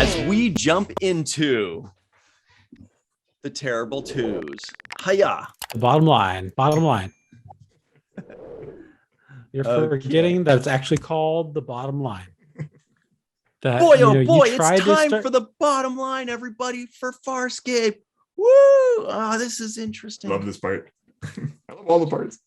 as we jump into the terrible twos. Hiya. The bottom line. You're forgetting that it's actually called the bottom line. That, boy, oh boy, it's time for the bottom line, everybody, for Farscape. Woo! Oh, this is interesting. Love this part. I love all the parts.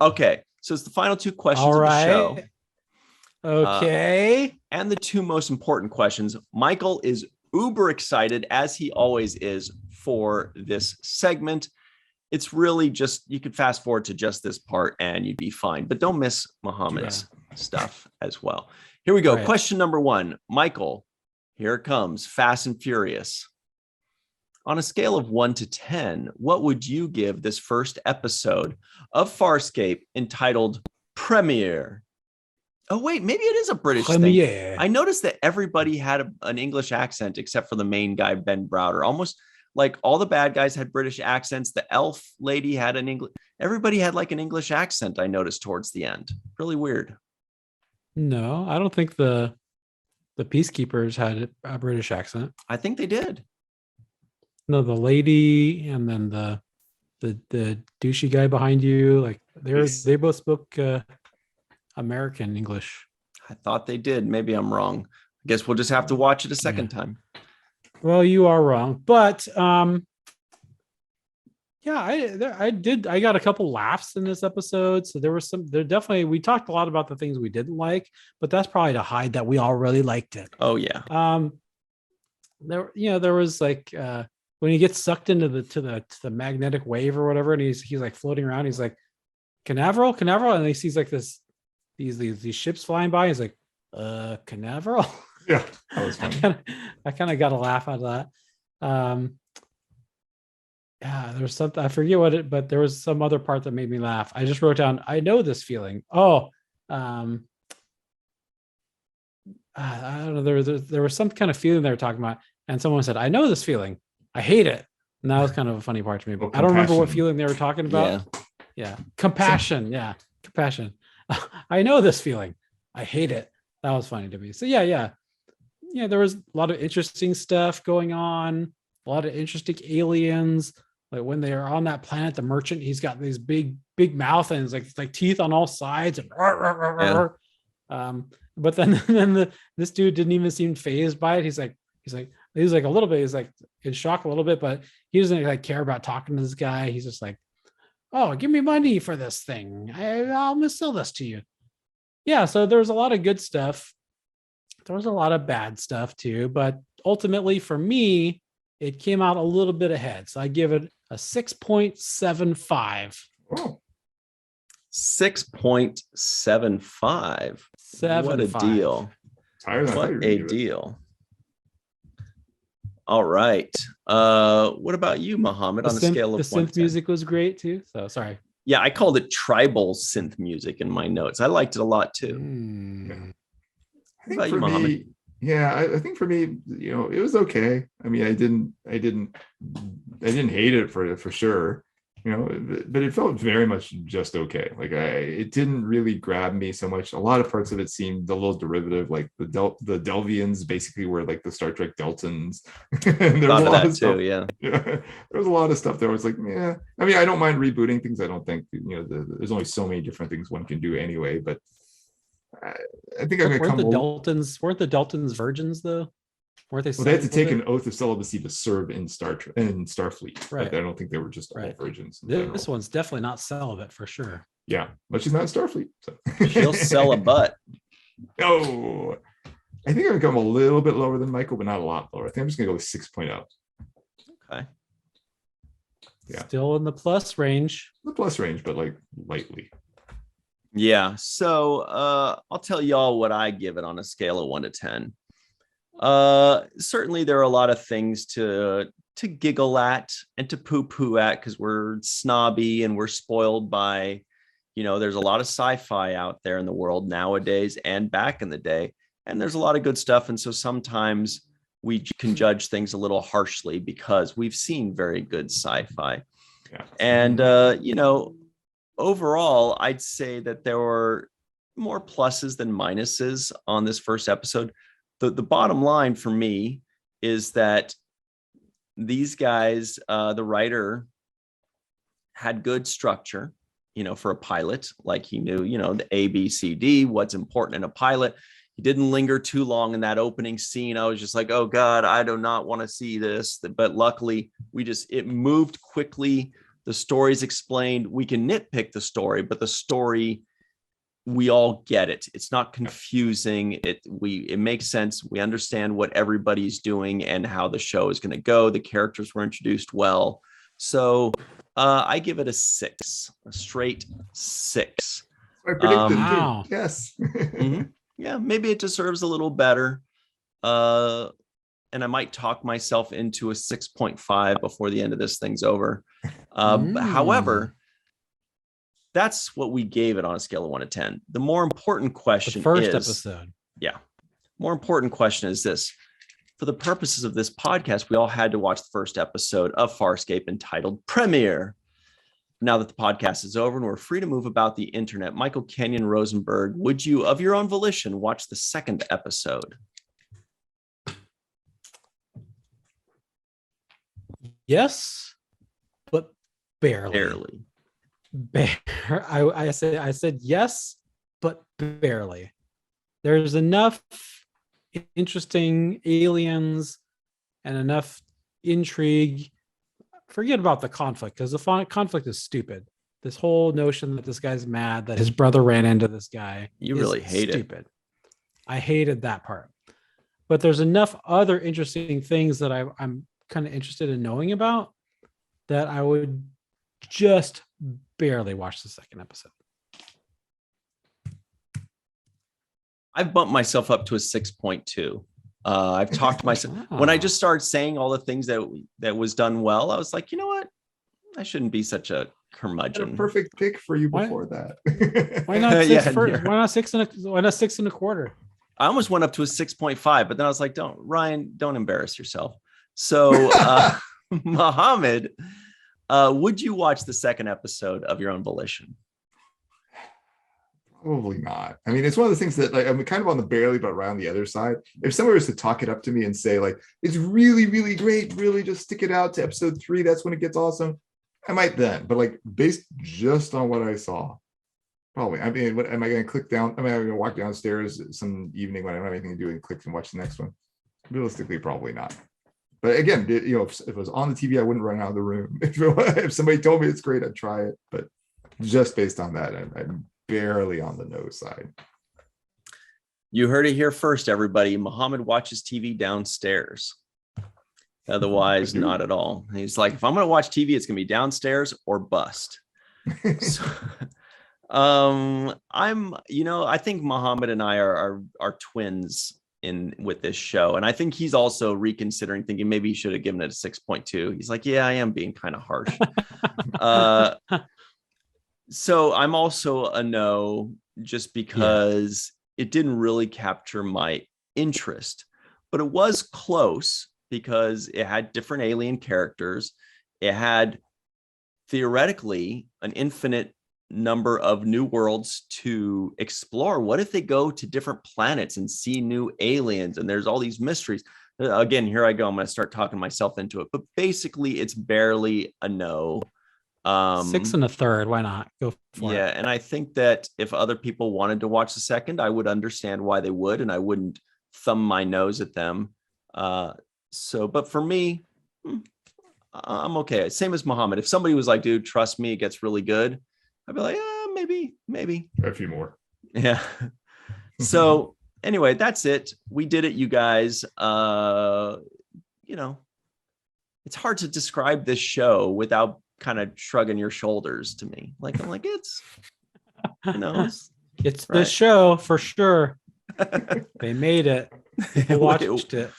Okay, so it's the final two questions of the show. Okay. And the two most important questions. Michael is uber excited, as he always is, for this segment. It's really just, you could fast forward to just this part and you'd be fine. But don't miss Mohamed's stuff as well. Here we go. Right. Question number one. Michael, here it comes. Fast and Furious. On a scale of 1 to 10, what would you give this first episode of Farscape entitled Premiere? Oh, wait, maybe it is a British thing. I noticed that everybody had an English accent except for the main guy, Ben Browder. Almost like all the bad guys had British accents. The elf lady had an English. Everybody had like an English accent, I noticed towards the end. Really weird. No, I don't think the Peacekeepers had a British accent. I think they did. No, the lady and then the douchey guy behind you, like they both spoke American English. I thought they did. Maybe I'm wrong. I guess we'll just have to watch it a second time. Well, you are wrong, but I got a couple laughs in this episode. So we talked a lot about the things we didn't like, but that's probably to hide that we all really liked it. Oh yeah. There was like when he gets sucked into the magnetic wave or whatever, and he's like floating around. He's like, Canaveral, and he sees like these ships flying by. He's like, Canaveral. Yeah, that was funny. I kind of got a laugh out of that. There was something, I forget but there was some other part that made me laugh. I just wrote down, I know this feeling. I don't know. There was some kind of feeling they were talking about, and someone said, I know this feeling. I hate it. And that was kind of a funny part to me. But I don't remember what feeling they were talking about. Yeah. Compassion. Yeah. Compassion. I know this feeling. I hate it. That was funny to me. So yeah. There was a lot of interesting stuff going on. A lot of interesting aliens. Like when they are on that planet, the merchant, he's got these big mouth and it's like teeth on all sides. And but then this dude didn't even seem fazed by it. He's like a little bit. He's like in shock a little bit, but he doesn't like care about talking to this guy. He's just like, oh, give me money for this thing. I'll sell this to you. Yeah. So there was a lot of good stuff. There was a lot of bad stuff too, but ultimately for me, it came out a little bit ahead. So I give it a 6.75. Oh. 6.75. What a deal. What a deal. All right. What about you, Mohamed, on a scale of 1 to 10? The synth music was great too. So sorry. Yeah, I called it tribal synth music in my notes. I liked it a lot too. I think for me, I think for me, it was okay. I mean, I didn't hate it for sure, but it felt very much just okay. Like it didn't really grab me so much. A lot of parts of it seemed a little derivative, like the Delvians basically were like the Star Trek Deltans. And there was a lot of stuff. Yeah. There was a lot of stuff that was like, yeah. I mean, I don't mind rebooting things. I don't think there's only so many different things one can do anyway, but I think I'm gonna come. Weren't the Deltans virgins though? Weren't they? Well, they had to take an oath of celibacy to serve in Starfleet. Right. I don't think they were just all virgins. This one's definitely not celibate for sure. Yeah, but she's not in Starfleet. So. She'll sell a butt. Oh, I think I'm gonna come a little bit lower than Michael, but not a lot lower. I think I'm just gonna go with 6.0. Okay. Yeah. Still in the plus range. The plus range, but like lightly. Yeah, so I'll tell y'all what I give it on a scale of 1 to 10. Certainly there are a lot of things to giggle at and to poo-poo at because we're snobby and we're spoiled by, there's a lot of sci-fi out there in the world nowadays and back in the day, and there's a lot of good stuff. And so sometimes we can judge things a little harshly because we've seen very good sci-fi. Yeah. And, overall, I'd say that there were more pluses than minuses on this first episode. the bottom line for me is that these guys, the writer had good structure, for a pilot. Like he knew, the A, B, C, D, what's important in a pilot. He didn't linger too long in that opening scene. I was just like, oh God, I do not want to see this. But luckily it moved quickly. The story's explained. We can nitpick the story, but the story, we all get it. It's not confusing. It makes sense. We understand what everybody's doing and how the show is going to go. The characters were introduced well. So I give it a 6, a straight 6. I predicted wow. too. Yes. Mm-hmm. Yeah, maybe it deserves a little better. And I might talk myself into a 6.5 before the end of this thing's over. However, that's what we gave it on a scale of 1 to 10. The more important question first episode. Yeah. More important question is this. For the purposes of this podcast, we all had to watch the first episode of Farscape entitled Premiere. Now that the podcast is over and we're free to move about the internet, Michael Kenyon Rosenberg, would you, of your own volition, watch the second episode? Yes, but barely. I said yes, but barely. There's enough interesting aliens and enough intrigue. Forget about the conflict, because the conflict is stupid. This whole notion that this guy's mad that his brother ran into this guy. You really hate stupid. I hated that part. But there's enough other interesting things that I'm kind of interested in knowing about that I would just barely watch the second episode. I've bumped myself up to a 6.2. I've talked to myself when I just started saying all the things that was done well. I was like, you know what? I shouldn't be such a curmudgeon. A perfect pick for you before that. Why not 6.25? I almost went up to a 6.5, but then I was like, don't embarrass yourself. So Mohamed, would you watch the second episode of your own volition? Probably not. I mean, it's one of the things that, like, I'm kind of on the barely but right on the other side. If someone was to talk it up to me and say, like, it's really, really great, really just stick it out to episode 3, that's when it gets awesome, I might then. But like, based just on what I saw, probably. I mean, what am I going to click down? I mean, I'm going to walk downstairs some evening when I don't have anything to do and click and watch the next one. Realistically, probably not. But again, if it was on the TV, I wouldn't run out of the room. If somebody told me it's great, I'd try it. But just based on that, I'm barely on the no side. You heard it here first, everybody. Mohamed watches TV downstairs. Otherwise, not at all. He's like, if I'm going to watch TV, it's going to be downstairs or bust. So, I think Mohamed and I are twins with this show. And I think he's also reconsidering, thinking maybe he should have given it a 6.2. He's like, yeah, I am being kind of harsh. So I'm also a no, just because it didn't really capture my interest, but it was close because it had different alien characters. It had theoretically an infinite number of new worlds to explore. What if they go to different planets and see new aliens? And there's all these mysteries. Again, here I go. I'm going to start talking myself into it, but basically it's barely a no. 6 1/3. Why not? Go for it. Yeah. And I think that if other people wanted to watch the second, I would understand why they would, and I wouldn't thumb my nose at them. But for me, I'm okay. Same as Mohamed. If somebody was like, dude, trust me, it gets really good, I'd be like, maybe. A few more. Yeah. So anyway, that's it. We did it, you guys. It's hard to describe this show without kind of shrugging your shoulders to me. I'm like, it's it's right. The show for sure. They made it. People watched it.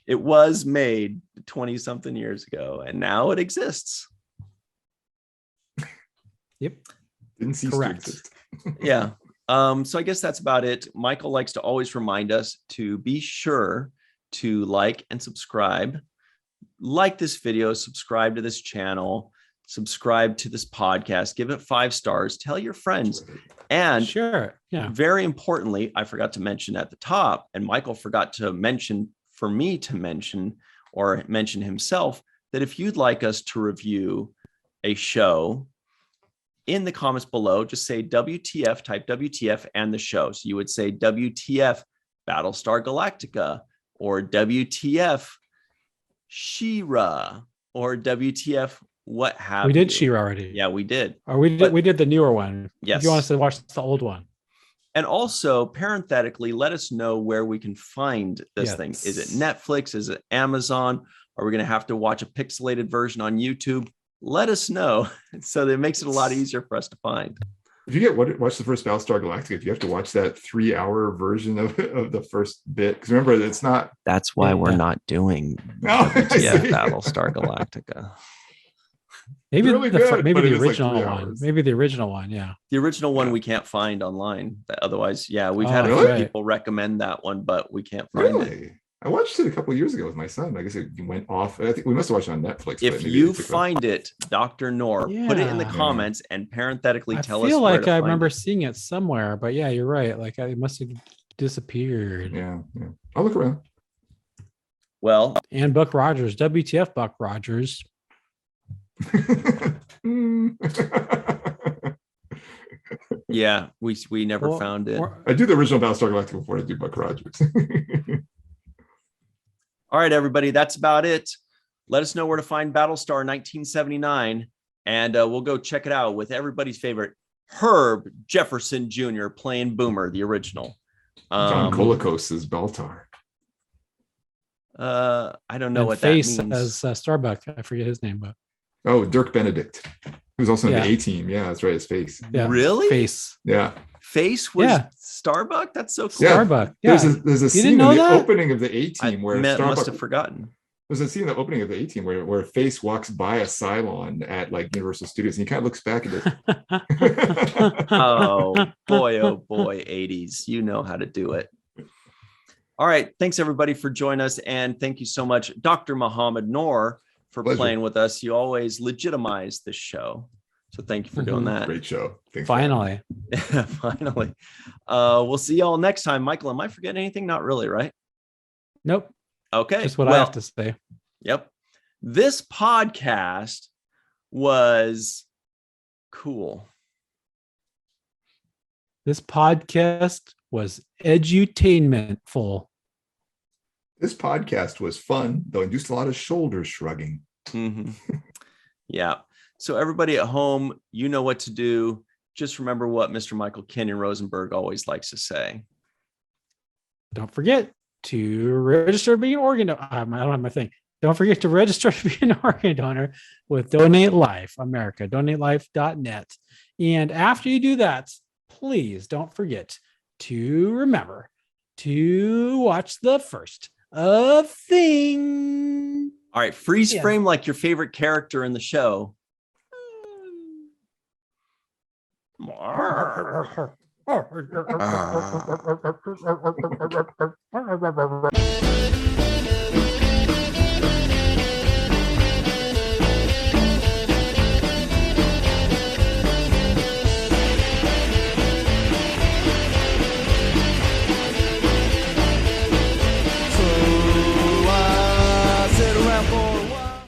It was made 20 something years ago, and now it exists. Yep. Didn't cease to exist. Yeah. So I guess that's about it. Michael likes to always remind us to be sure to like and subscribe. Like this video, subscribe to this channel. subscribe to this podcast, give it 5 stars, tell your friends. And sure, yeah. Very importantly, I forgot to mention at the top, and Michael forgot to mention for me to mention or mention himself, that if you'd like us to review a show, in the comments below, just say WTF, type WTF and the show. So you would say WTF Battlestar Galactica, or WTF She-Ra, or WTF what have we did you. She-Ra already. Yeah, we did. Or we did the newer one. Yes. If you want us to watch the old one. And also, parenthetically, let us know where we can find this thing. Is it Netflix? Is it Amazon? Are we going to have to watch a pixelated version on YouTube? Let us know, so that it makes it a lot easier for us to find. If you watch the first Battlestar Galactica, if you have to watch that 3-hour version of the first bit, because remember, it's not. That's why we're not doing Battlestar Galactica. Maybe really maybe the original one. Maybe the original one. Yeah. The original one we can't find online. Otherwise, we've had a few people recommend that one, but we can't find it. I watched it a couple of years ago with my son. I guess it went off. I think we must have watched it on Netflix. If you find it, Dr. Noor, put it in the comments and parenthetically tell us. I feel like I remember seeing it somewhere, but yeah, you're right. Like it must have disappeared. Yeah. I'll look around. Well, and Buck Rogers, WTF Buck Rogers. Yeah, we never found it. I do the original Battlestar Galactica before I do Buck Rogers. All right, everybody, that's about it. Let us know where to find Battlestar 1979, and we'll go check it out with everybody's favorite Herb Jefferson Jr. playing Boomer, the original. John Colicos is Baltar. I don't know and what Face that means. As Starbuck. I forget his name, but Dirk Benedict, who's also in the A-Team. Yeah, that's right. His Face. Yeah. Really? Face. Yeah. Face was Starbuck. That's so cool. Yeah. Starbuck. Yeah. There's a scene in the opening of the A-Team where Starbuck must have forgotten. There's a scene in the opening of the A-Team where Face walks by a Cylon at like Universal Studios, and he kind of looks back at it. Oh boy, 80s. You know how to do it. All right. Thanks everybody for joining us. And thank you so much, Dr. Mohamed Noor, for playing with us. You always legitimize this show. So thank you for doing that. Great show. Thanks. Finally. Finally. We'll see y'all next time. Michael, am I forgetting anything? Not really, right? Nope. Okay. Just what I have to say. Yep. This podcast was cool. This podcast was edutainmentful. This podcast was fun, though induced a lot of shoulder shrugging. Mm-hmm. Yeah. So everybody at home, you know what to do. Just remember what Mr. Michael Kenyon Rosenberg always likes to say. Don't forget to register to be an organ donor. I don't have my thing. Don't forget to register to be an organ donor with Donate Life America, donatelife.net. And after you do that, please don't forget to remember to watch the first of things. All right, freeze frame like your favorite character in the show.